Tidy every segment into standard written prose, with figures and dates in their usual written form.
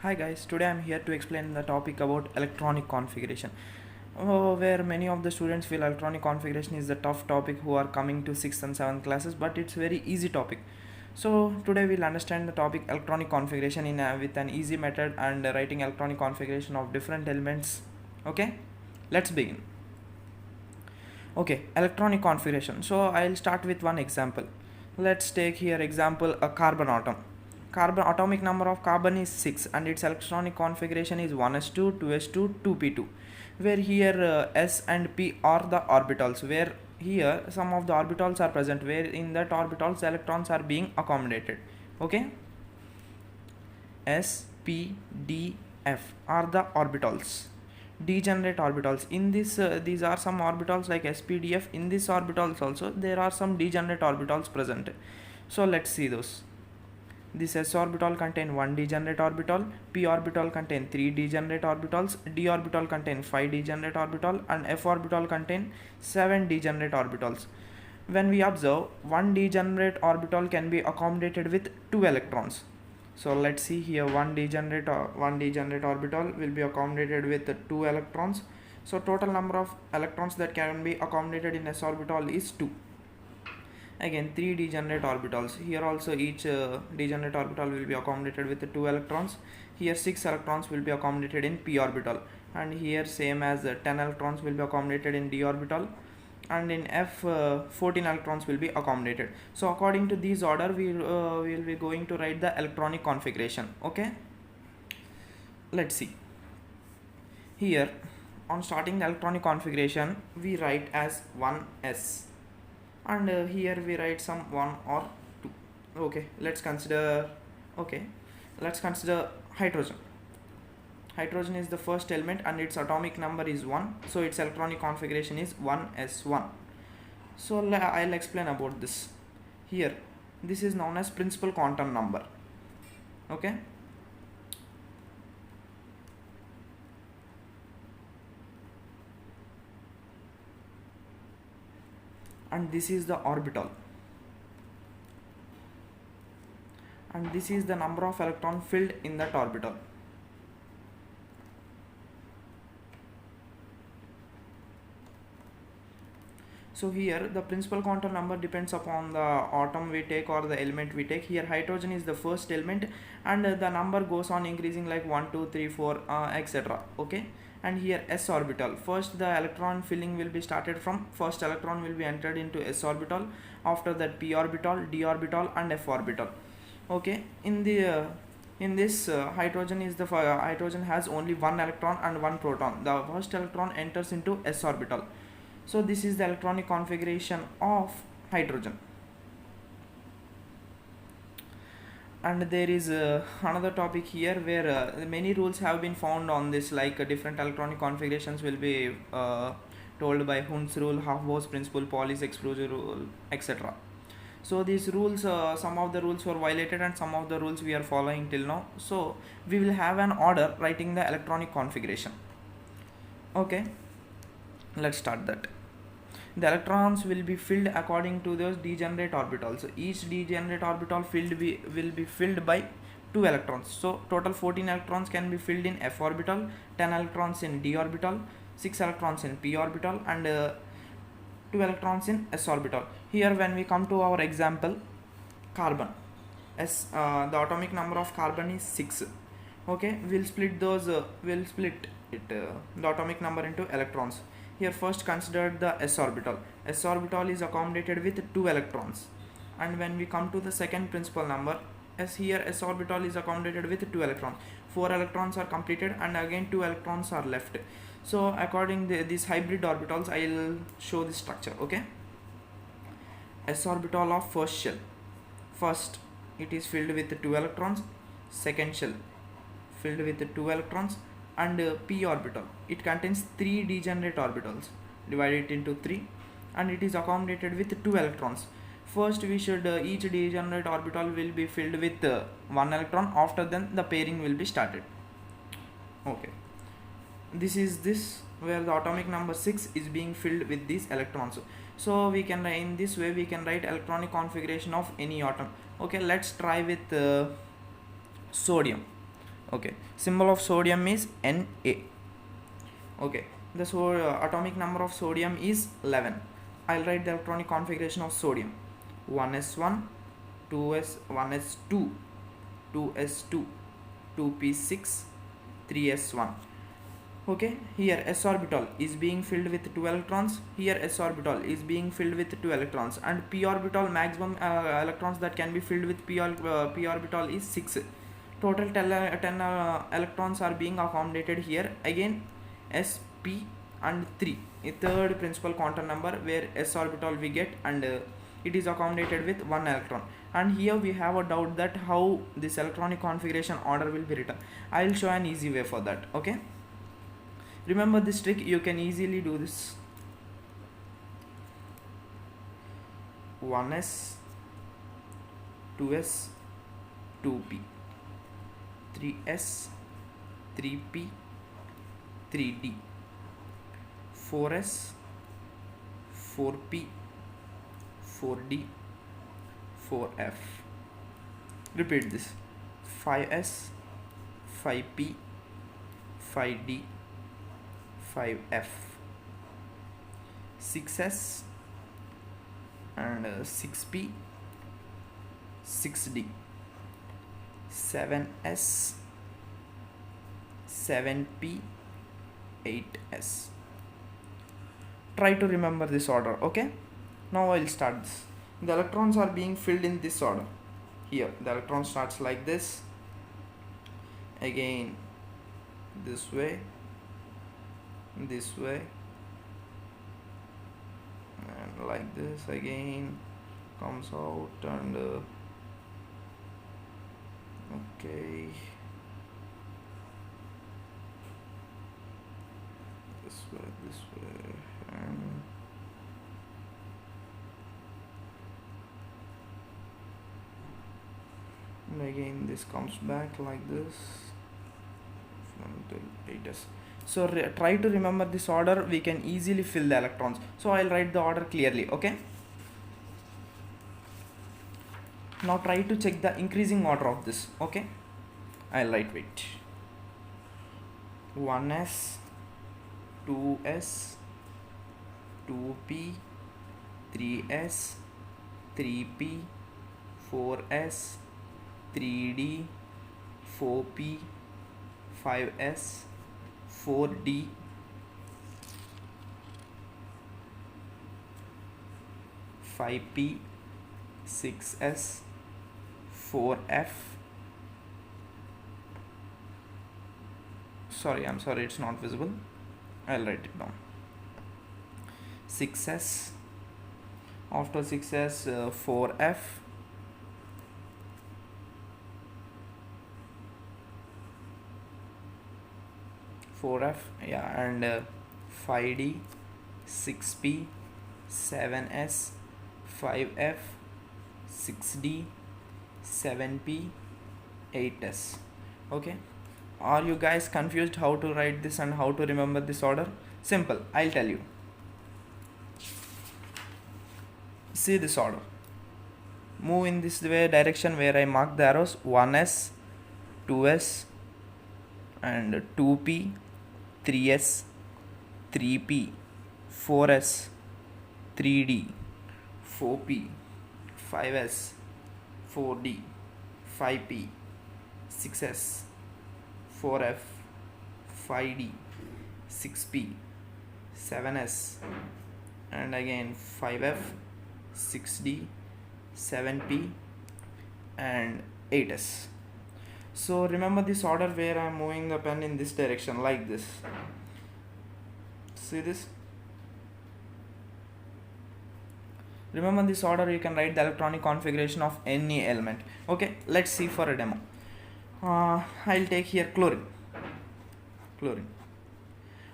Hi guys, today I'm here to explain the topic about electronic configuration. Where many of the students feel electronic configuration is the tough topic who are coming to 6th and 7th classes, but it's very easy topic. So today we'll understand the topic electronic configuration with an easy method and writing electronic configuration of different elements. Okay, let's begin. Okay, electronic configuration. So I'll start with one example. Let's take here example a carbon atom. Carbon atomic number of carbon is 6 and its electronic configuration is 1s2, 2s2, 2p2, where here s and p are the orbitals, where here some of the orbitals are present, where in that orbitals the electrons are being accommodated. Okay, s, p, d, f are the orbitals, degenerate orbitals. In this these are some orbitals like spdf. In this orbitals also there are some degenerate orbitals present. So let's see those. This s orbital contain 1 degenerate orbital, p orbital contain 3 degenerate orbitals, d orbital contain 5 degenerate orbital, and f orbital contain 7 degenerate orbitals. When we observe, one degenerate orbital can be accommodated with 2 electrons. So let's see here, one degenerate orbital will be accommodated with 2 electrons. So total number of electrons that can be accommodated in s orbital is 2. Again 3 degenerate orbitals. Here also each degenerate orbital will be accommodated with 2 electrons. Here 6 electrons will be accommodated in p orbital, and here same as 10 electrons will be accommodated in d orbital, and in f 14 electrons will be accommodated. So according to this order we will be going to write the electronic configuration. Okay, let's see. Here on starting the electronic configuration we write as 1s, and here we write some 1 or 2. Okay, let's consider hydrogen. Hydrogen is the first element and its atomic number is 1, so its electronic configuration is 1s1. So I'll explain about this. Here this is known as principal quantum number. Okay, and this is the orbital, and this is the number of electron filled in that orbital. So here the principal quantum number depends upon the atom we take or the element we take. Here hydrogen is the first element, and the number goes on increasing like 1 2 3 4 etc. Okay, and here s orbital, first the electron filling will be started from first electron will be entered into s orbital, after that p orbital, d orbital, and f orbital. Okay, in this hydrogen is the hydrogen has only one electron and one proton. The first electron enters into s orbital. So this is the electronic configuration of hydrogen. And there is another topic here where many rules have been found on this, like different electronic configurations will be told by Hund's rule, Hofbauer's principle, Pauli's exclusion rule, etc. So these rules, some of the rules were violated and some of the rules we are following till now. So we will have an order writing the electronic configuration. Okay, let's start that. The electrons will be filled according to those degenerate orbitals. So each degenerate orbital will be filled by 2 electrons. So total 14 electrons can be filled in f orbital, 10 electrons in d orbital, 6 electrons in p orbital, and 2 electrons in s orbital. Here when we come to our example, carbon, the atomic number of carbon is 6. Okay, we'll split the atomic number into electrons. Here first consider the s orbital. S orbital is accommodated with 2 electrons, and when we come to the second principal number, here s orbital is accommodated with 2 electrons. 4 electrons are completed and again 2 electrons are left. So according to these hybrid orbitals, I'll show the structure. Okay, s orbital of first shell, first it is filled with 2 electrons, second shell filled with 2 electrons, and p orbital, it contains 3 degenerate orbitals, divide it into 3, and it is accommodated with 2 electrons. First we should each degenerate orbital will be filled with 1 electron, after then the pairing will be started. Okay, this is where the atomic number 6 is being filled with these electrons. So we can, in this way we can write electronic configuration of any atom. Okay, let's try with sodium. Okay, symbol of sodium is Na. Okay, the atomic number of sodium is 11. I'll write the electronic configuration of sodium: 1s1, 2s, 1s2, 2s2, 2p6, 3s1. Okay, here s orbital is being filled with 2 electrons, here s orbital is being filled with 2 electrons, and p orbital maximum electrons that can be filled with p orbital is 6. Total 10 electrons are being accommodated here. Again, s, p and 3, a third principal quantum number where s orbital we get, and it is accommodated with 1 electron. And here we have a doubt that how this electronic configuration order will be written. I will show an easy way for that. Okay, remember this trick, you can easily do this. 1s, 2s, 2p, 3s, 3p, 3d, 4s, 4p, 4d, 4f. Repeat this: 5s, 5p, 5d, 5f, 6s and 6p, 6d, 7s, 7p, 8s. Try to remember this order. Okay, now I'll start this. The electrons are being filled in this order. Here the electron starts like this, again this way, this way, and like this again comes out, and okay, this way, and again this comes back like this until 8s. So try to remember this order, we can easily fill the electrons. So I'll write the order clearly. Okay, now try to check the increasing order of this. Okay, I'll write, wait, 1s, 2s, 2p, 3s, 3p, 4s, 3d, 4p, 5s, 4d, 5p, 6s, 4f. I'm sorry, it's not visible. I'll write it down. 6s, after 6s 4f, 4f, yeah, and 5d, 6p, 7s, 5f, 6d, 7p, 8s. Okay, are you guys confused how to write this and how to remember this order? Simple, I'll tell you. See this order, move in this way direction where I mark the arrows: 1s, 2s and 2p, 3s, 3p, 4s, 3d, 4p, 5s, 4d, 5p, 6s, 4f, 5d, 6p, 7s, and again 5f, 6d, 7p and 8s. So remember this order where I am moving the pen in this direction like this. See this? Remember this order, you can write the electronic configuration of any element. Okay, let's see for a demo. I'll take here chlorine.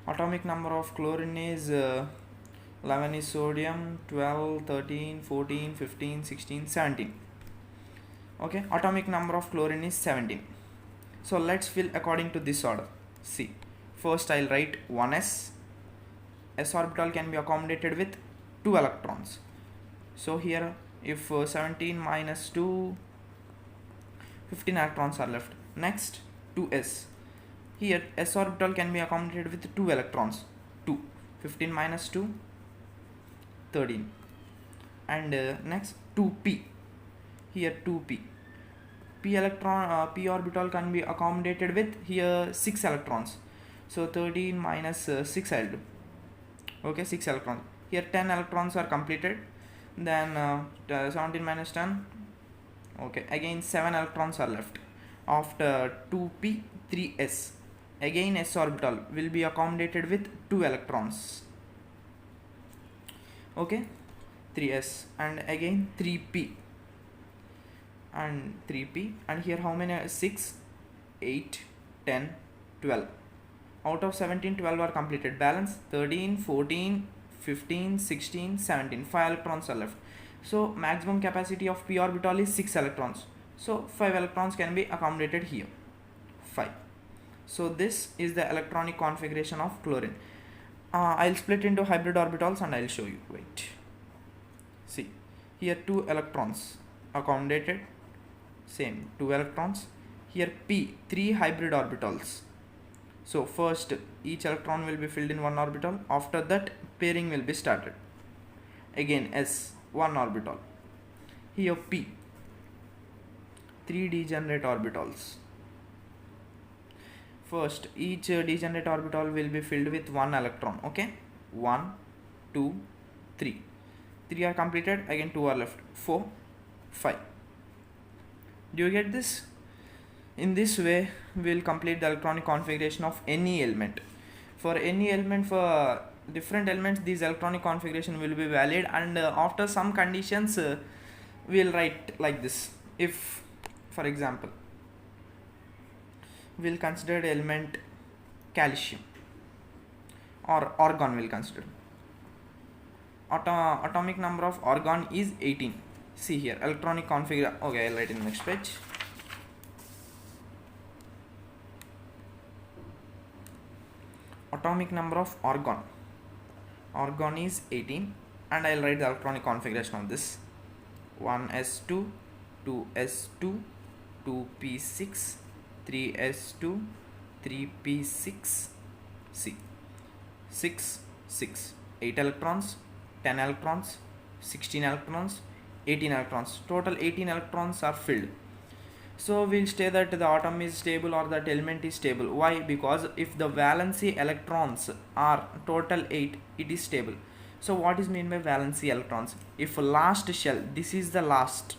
Atomic number of chlorine is 11 is sodium, 12, 13, 14, 15, 16, 17. Okay, atomic number of chlorine is 17. So let's fill according to this order. See, first I'll write 1s. S orbital can be accommodated with 2 electrons. So here if 17 minus 2, 15 electrons are left. Next 2s. Here s orbital can be accommodated with 2 electrons. 2, 15 minus 2, 13. And next 2p. Here 2p. P orbital can be accommodated with here 6 electrons. So 13 minus 6 I'll do. Okay, 6 electrons. Here 10 electrons are completed. Then 17 minus 10. Okay, again 7 electrons are left. After 2p, 3s. Again s orbital will be accommodated with 2 electrons. Okay, 3s and again 3p and 3p, and here how many? 6, 8, 10, 12. Out of 17, 12 are completed. Balance 13, 14, 15, 16, 17. 5 electrons are left. So maximum capacity of p orbital is 6 electrons. So 5 electrons can be accommodated here. 5. So this is the electronic configuration of chlorine. I'll split into hybrid orbitals and I'll show you. Wait. See, here 2 electrons accommodated. Same 2 electrons. Here p, 3 hybrid orbitals. So first each electron will be filled in one orbital. After that pairing will be started. Again s, 1 orbital. Here p, 3 degenerate orbitals. First each degenerate orbital will be filled with 1 electron. Okay, 1, 2, 3. 3 are completed. Again 2 are left. 4, 5. Do you get this? In this way we will complete the electronic configuration of any element. For any element, for different elements, these electronic configuration will be valid, and after some conditions we will write like this. If for example we will consider the element calcium or argon, will consider atomic number of argon is 18. See here, electronic configuration. Okay, I'll write in the next page. Atomic number of argon is 18, and I'll write the electronic configuration of this. 1s2, 2s2, 2p6, 3s2, 3p6. See, 6, 6, 8 electrons, 10 electrons, 16 electrons, 18 electrons. Total 18 electrons are filled. So we'll say that the atom is stable or that element is stable. Why? Because if the valency electrons are total 8, it is stable. So what is meant by valency electrons? If last shell, this is the last,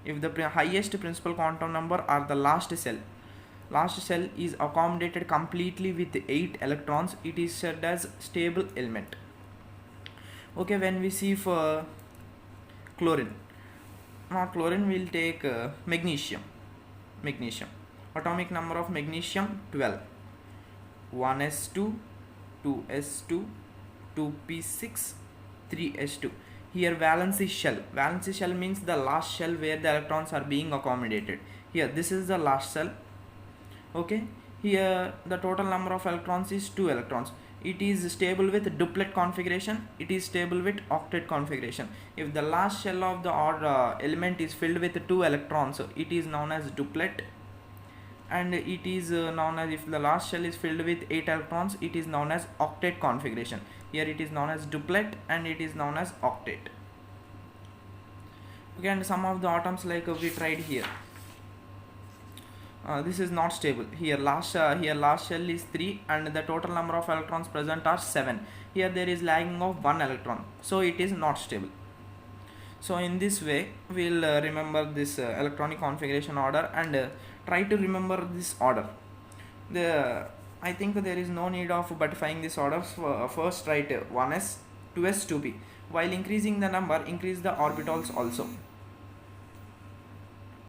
if the highest principal quantum number are the last shell is accommodated completely with 8 electrons, it is said as stable element. Okay, when we see for chlorine, not chlorine, we'll take magnesium. Atomic number of magnesium 12. 1s2, 2s2, 2p6, 3s2. Here valency shell means the last shell where the electrons are being accommodated. Here this is the last shell. Okay, here the total number of electrons is 2 electrons. It is stable with duplet configuration, it is stable with octet configuration. If the last shell of the element is filled with 2 electrons, it is known as duplet, and it is known as, if the last shell is filled with 8 electrons, it is known as octet configuration. Here it is known as duplet and it is known as octet. Okay, and some of the atoms like we tried here, this is not stable. Here last shell is 3 and the total number of electrons present are 7. Here there is lagging of 1 electron, so it is not stable. So in this way we'll remember this electronic configuration order and try to remember this order. I think there is no need of buttifying this order. First write 1s, 2s, 2p. While increasing the number, increase the orbitals also.